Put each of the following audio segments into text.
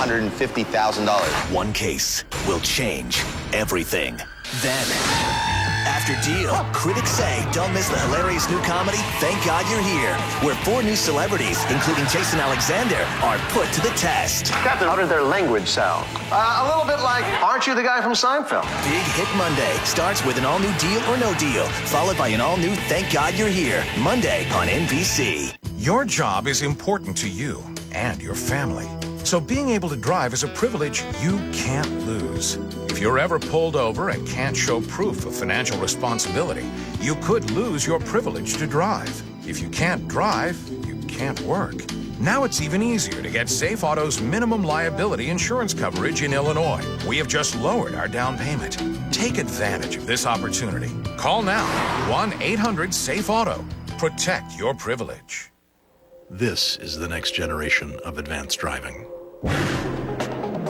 $150,000. One case will change everything. Then, after Deal, critics say don't miss the hilarious new comedy, Thank God You're Here, where 4 new celebrities, including Jason Alexander, are put to the test. Captain, how did their language sound? A little bit like, aren't you the guy from Seinfeld? Big Hit Monday starts with an all-new Deal or No Deal, followed by an all-new Thank God You're Here, Monday on NBC. Your job is important to you and your family. So being able to drive is a privilege you can't lose. If you're ever pulled over and can't show proof of financial responsibility, you could lose your privilege to drive. If you can't drive, you can't work. Now it's even easier to get Safe Auto's minimum liability insurance coverage in Illinois. We have just lowered our down payment. Take advantage of this opportunity. Call now, 1-800-SAFE-AUTO. Protect your privilege. This is the next generation of advanced driving,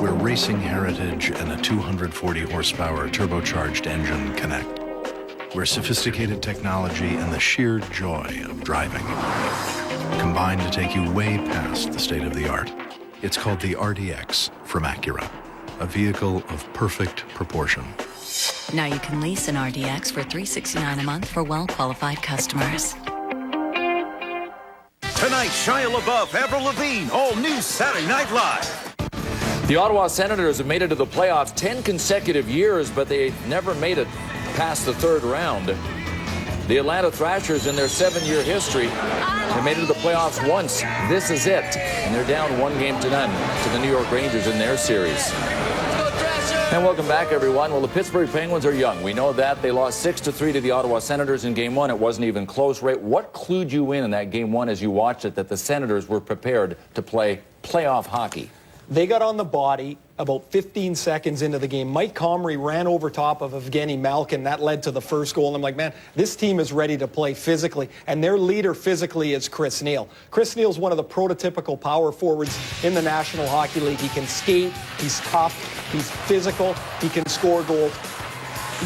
where racing heritage and a 240 horsepower turbocharged engine connect, where sophisticated technology and the sheer joy of driving combine to take you way past the state of the art. It's called the RDX from Acura, a vehicle of perfect proportion. Now you can lease an RDX for $369 a month for well-qualified customers. Tonight, Shia LaBeouf, Avril Lavigne, all new Saturday Night Live. The Ottawa Senators have made it to the playoffs 10 consecutive years, but they've never made it past the third round. The Atlanta Thrashers, in their 7-year history, have made it to the playoffs once. This is it. And they're down 1-0 to the New York Rangers in their series. And welcome back, everyone. Well, the Pittsburgh Penguins are young. We know that. They lost 6-3 to the Ottawa Senators in Game 1. It wasn't even close, Ray. What clued you in that Game 1 as you watched it that the Senators were prepared to play playoff hockey? They got on the body about 15 seconds into the game. Mike Comrie ran over top of Evgeny Malkin. That led to the first goal. And I'm like, man, this team is ready to play physically. And their leader physically is Chris Neil. Chris Neil's one of the prototypical power forwards in the National Hockey League. He can skate, he's tough, he's physical, he can score goals.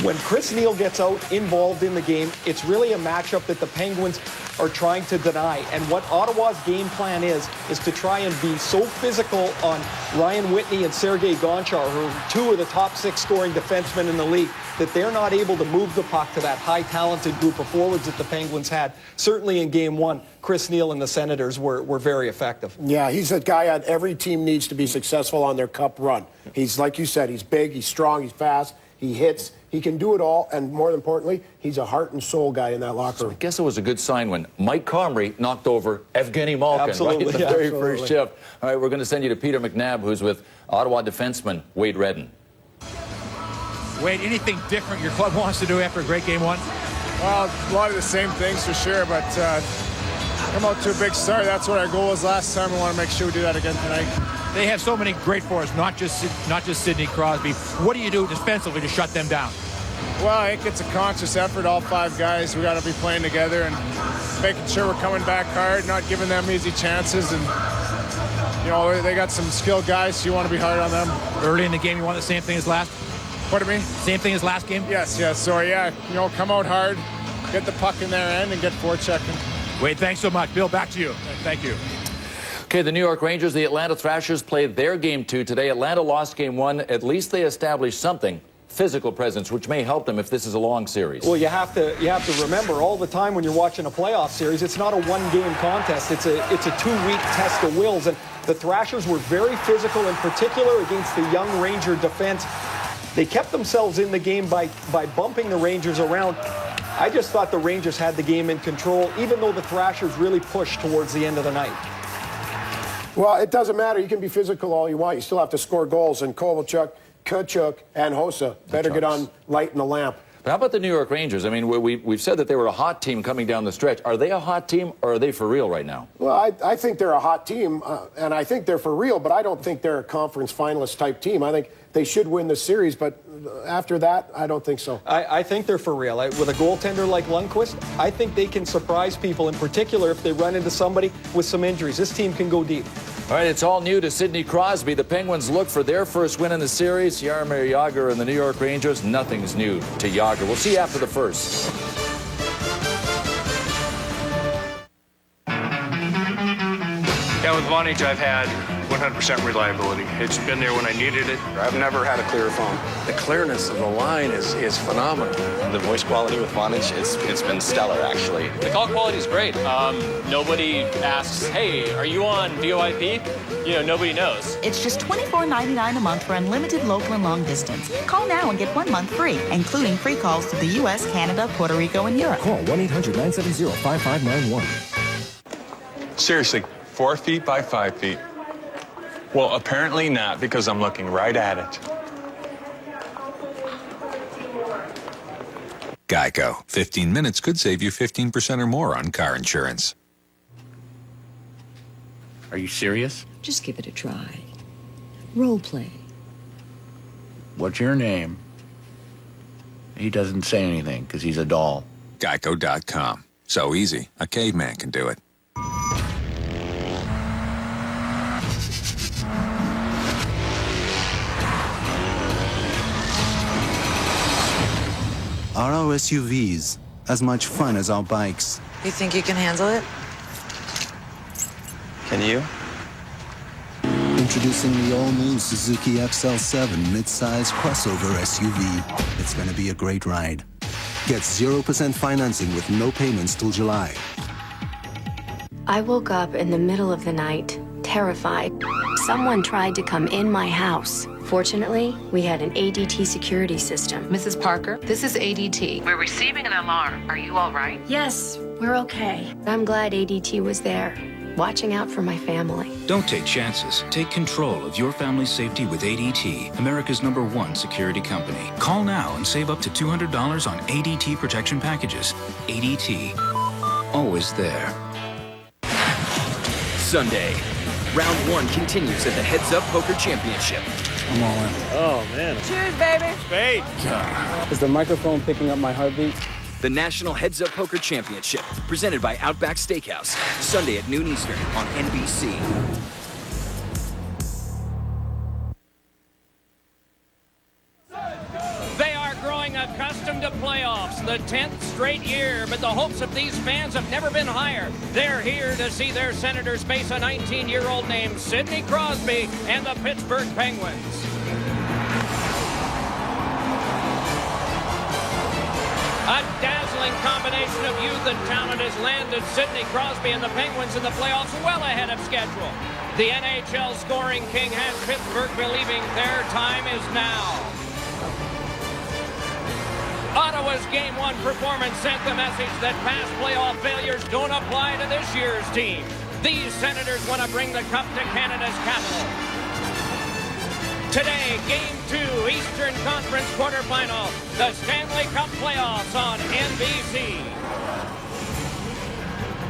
When Chris Neil gets out involved in the game, it's really a matchup that the Penguins are trying to deny. And what Ottawa's game plan is to try and be so physical on Ryan Whitney and Sergei Gonchar, who are 2 of the top 6 scoring defensemen in the league, that they're not able to move the puck to that high talented group of forwards that the Penguins had. Certainly in Game 1, Chris Neil and the Senators were very effective. Yeah, he's a guy that every team needs to be successful on their cup run. He's, like you said, he's big, he's strong, he's fast, he hits, he can do it all, and more importantly, he's a heart and soul guy in that locker room. I guess it was a good sign when Mike Comrie knocked over Evgeny Malkin right in the very first shift. All right, we're going to send you to Peter McNabb, who's with Ottawa defenseman Wade Redden. Wade, anything different your club wants to do after a great Game 1? Well, a lot of the same things for sure, but come out to a big start. That's what our goal was last time. We want to make sure we do that again tonight. They have so many great forwards, not just Sidney Crosby. What do you do defensively to shut them down? Well, I think it's a conscious effort, all 5 guys. We got to be playing together and making sure we're coming back hard, not giving them easy chances. And, you know, they got some skilled guys, so you want to be hard on them. Early in the game, you want the same thing as last? Pardon me? Same thing as last game? Yes. So, yeah, you know, come out hard, get the puck in their end, and get forechecking. Wade, thanks so much. Bill, back to you. Thank you. Okay, the New York Rangers, the Atlanta Thrashers played their Game 2 today. Atlanta lost Game 1. At least they established something. Physical presence, which may help them if this is a long series. Well, you have to remember all the time when you're watching a playoff series, it's not a one-game contest. It's a 2-week test of wills. And the Thrashers were very physical, in particular against the young Ranger defense. They kept themselves in the game by bumping the Rangers around. I just thought the Rangers had the game in control, even though the Thrashers really pushed towards the end of the night. Well, it doesn't matter. You can be physical all you want. You still have to score goals. And Kovalchuk, Tkachuk, and Hossa better get on lighting the lamp. But how about the New York Rangers? I mean, we've said that they were a hot team coming down the stretch. Are they a hot team, or are they for real right now? Well, I think they're a hot team, and I think they're for real, but I don't think they're a conference finalist type team. I think they should win the series, but after that, I don't think so. I think they're for real. With a goaltender like Lundqvist, I think they can surprise people, in particular if they run into somebody with some injuries. This team can go deep. All right, it's all new to Sidney Crosby. The Penguins look for their first win in the series. Jaromir Jagr and the New York Rangers, nothing's new to Jagr. We'll see you after the first. Yeah, with Vonage, I've had 100% reliability. It's been there when I needed it. I've never had a clear phone. The clearness of the line is phenomenal. The voice quality with Vonage, it's been stellar, actually. The call quality is great. Nobody asks, hey, are you on VoIP? Nobody knows. It's just $24.99 a month for unlimited local and long distance. Call now and get 1 month free, including free calls to the U.S., Canada, Puerto Rico, and Europe. Call 1-800-970-5591. Seriously, 4 feet by 5 feet. Well, apparently not, because I'm looking right at it. Geico. 15 minutes could save you 15% or more on car insurance. Are you serious? Just give it a try. Role play. What's your name? He doesn't say anything because he's a doll. Geico.com. So easy, a caveman can do it. Are our SUVs as much fun as our bikes? You think you can handle it? Can you? Introducing the all-new Suzuki XL7 midsize crossover SUV. It's going to be a great ride. Get 0% financing with no payments till July. I woke up in the middle of the night, terrified. Someone tried to come in my house. Fortunately, we had an ADT security system. Mrs. Parker, this is ADT. We're receiving an alarm. Are you all right? Yes, we're okay. I'm glad ADT was there, watching out for my family. Don't take chances. Take control of your family's safety with ADT, America's #1 security company. Call now and save up to $200 on ADT protection packages. ADT, always there. Sunday, round 1 continues at the Heads Up Poker Championship. I'm all in. Oh, man. Cheers, baby. Spade. Is the microphone picking up my heartbeat? The National Heads Up Poker Championship, presented by Outback Steakhouse, Sunday at noon Eastern on NBC. They are growing accustomed to playoffs, the 10th straight year, but the hopes of these fans have never been higher. They're here to see their Senators face a 19-year-old named Sidney Crosby and the Pittsburgh Penguins. A dazzling combination of youth and talent has landed Sidney Crosby and the Penguins in the playoffs well ahead of schedule. The NHL scoring king has Pittsburgh believing their time is now. Ottawa's Game 1 performance sent the message that past playoff failures don't apply to this year's team. These Senators want to bring the cup to Canada's capital. Today, Game 2, Eastern Conference quarterfinal, the Stanley Cup playoffs on NBC.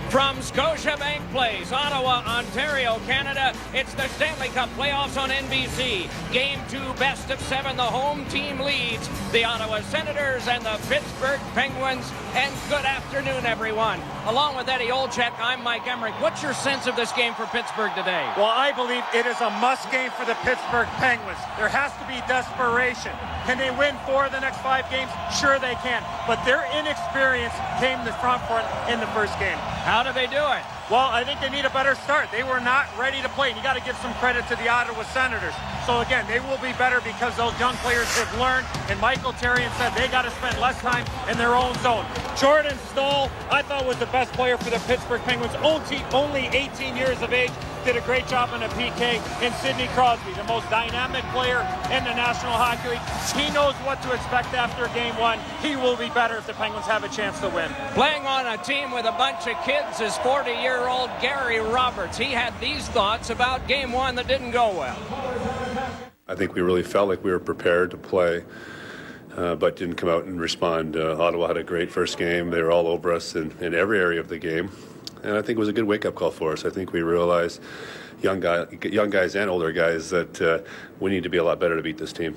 From Scotiabank Place, Ottawa, Ontario, Canada, it's the Stanley Cup playoffs on NBC. Game 2, best of 7, the home team leads the Ottawa Senators and the Pittsburgh Penguins. And good afternoon, everyone. Along with Eddie Olczyk, I'm Mike Emmerich. What's your sense of this game for Pittsburgh today? Well, I believe it is a must game for the Pittsburgh Penguins. There has to be desperation. Can they win 4 of the next 5 games? Sure they can. But their inexperience came to the front in the first game. How do they do it? Well, I think they need a better start. They were not ready to play. You got to give some credit to the Ottawa Senators. So again, they will be better because those young players have learned. And Michael Therrien said they got to spend less time in their own zone. Jordan Staal, I thought was the best player for the Pittsburgh Penguins. Only 18 years of age. Did a great job on a PK. And Sidney Crosby, the most dynamic player in the National Hockey League. He knows what to expect after Game 1. He will be better if the Penguins have a chance to win. Playing on a team with a bunch of kids is 40-year-old Gary Roberts. He had these thoughts about Game 1 that didn't go well. I think we really felt like we were prepared to play, but didn't come out and respond. Ottawa had a great first game. They were all over us in every area of the game. And I think it was a good wake-up call for us. I think we realized, young guys and older guys, that we need to be a lot better to beat this team.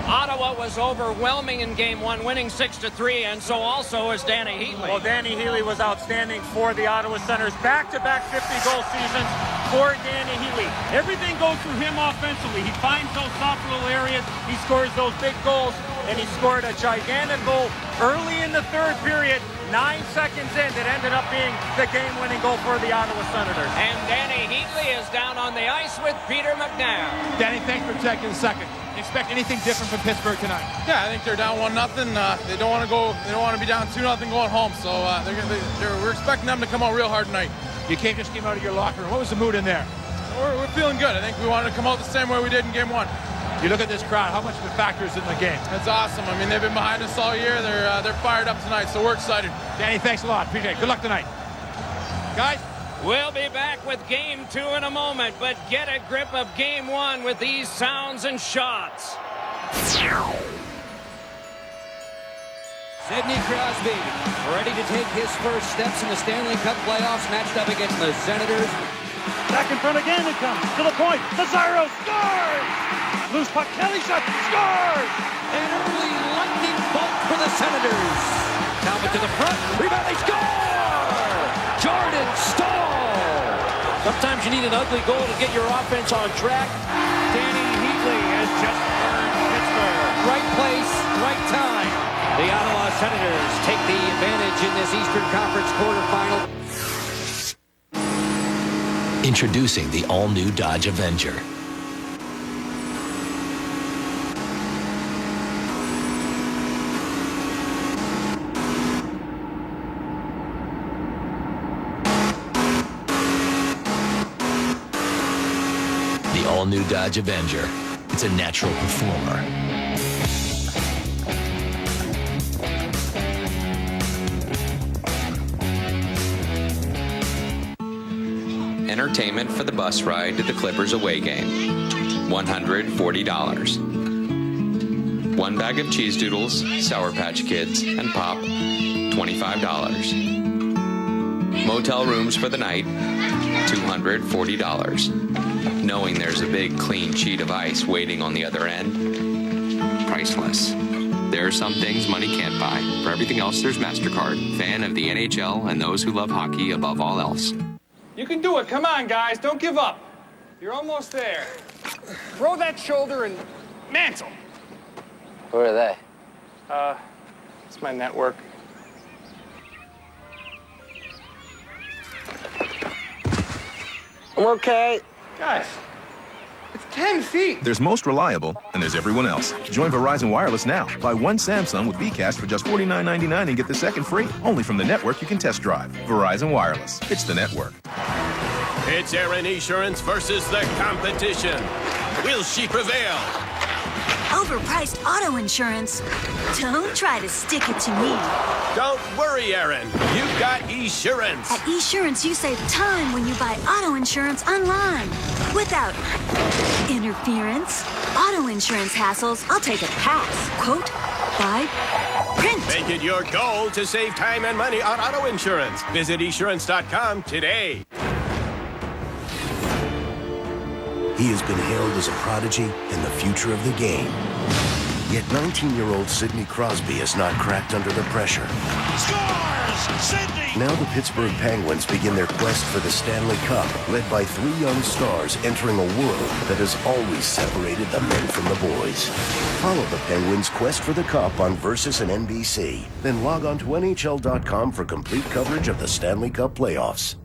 Ottawa was overwhelming in Game 1, winning 6-3, and so also is Danny Heatley. Well, Danny Heatley was outstanding for the Ottawa Senators. Back-to-back 50-goal seasons for Danny Heatley. Everything goes through him offensively. He finds those soft little areas. He scores those big goals, and he scored a gigantic goal early in the third period 9 seconds in that ended up being the game-winning goal for the Ottawa Senators. And Danny Heatley is down on the ice with Peter McNabb. Danny, thanks for checking the second. Expect anything different from Pittsburgh tonight? Yeah, I think they're down 1-0. They don't want to go. They don't want to be down 2-0 going home. So we're expecting them to come out real hard tonight. You just came out of your locker room. What was the mood in there? We're feeling good. I think we wanted to come out the same way we did in Game 1. You look at this crowd. How much of a factor is in the game? It's awesome. I mean, they've been behind us all year. They're fired up tonight, so we're excited. Danny, thanks a lot. Appreciate it. Good luck tonight, guys. We'll be back with Game 2 in a moment, but get a grip of Game 1 with these sounds and shots. Sidney Crosby ready to take his first steps in the Stanley Cup playoffs, matched up against the Senators. Back in front again it comes, to the point, Lazaro scores! Loose puck, Kelly shot, scores! An early lightning bolt for the Senators. Talbot to the front, rebound, they score! Jordan Staal! Sometimes you need an ugly goal to get your offense on track. Danny Heatley has just earned Pittsburgh. Right place, right time. The Ottawa Senators take the advantage in this Eastern Conference quarterfinal. Introducing the all-new Dodge Avenger. The all-new Dodge Avenger. It's a natural performer. Entertainment for the bus ride to the Clippers away game, $140. 1 bag of cheese doodles, Sour Patch Kids, and pop, $25. Motel rooms for the night, $240. Knowing there's a big clean sheet of ice waiting on the other end, priceless. There are some things money can't buy. For everything else, there's MasterCard, fan of the NHL and those who love hockey above all else. You can do it. Come on, guys. Don't give up. You're almost there. Throw that shoulder and mantle. Who are they? It's my network. I'm okay. Guys, it's 10 feet. There's most reliable, and there's everyone else. Join Verizon Wireless now. Buy one Samsung with Vcast for just $49.99 and get the second free. Only from the network you can test drive. Verizon Wireless. It's the network. It's Aaron Insurance versus the competition. Will she prevail? Overpriced auto insurance? Don't try to stick it to me. Don't worry, Aaron. You've got Esurance. At Esurance, you save time when you buy auto insurance online. Without interference. Auto insurance hassles, I'll take a pass. Quote, buy, print. Make it your goal to save time and money on auto insurance. Visit Esurance.com today. He has been hailed as a prodigy and the future of the game. Yet 19-year-old Sidney Crosby has not cracked under the pressure. Scores! Sidney! Now the Pittsburgh Penguins begin their quest for the Stanley Cup, led by 3 young stars entering a world that has always separated the men from the boys. Follow the Penguins' quest for the Cup on Versus and NBC. Then log on to NHL.com for complete coverage of the Stanley Cup playoffs.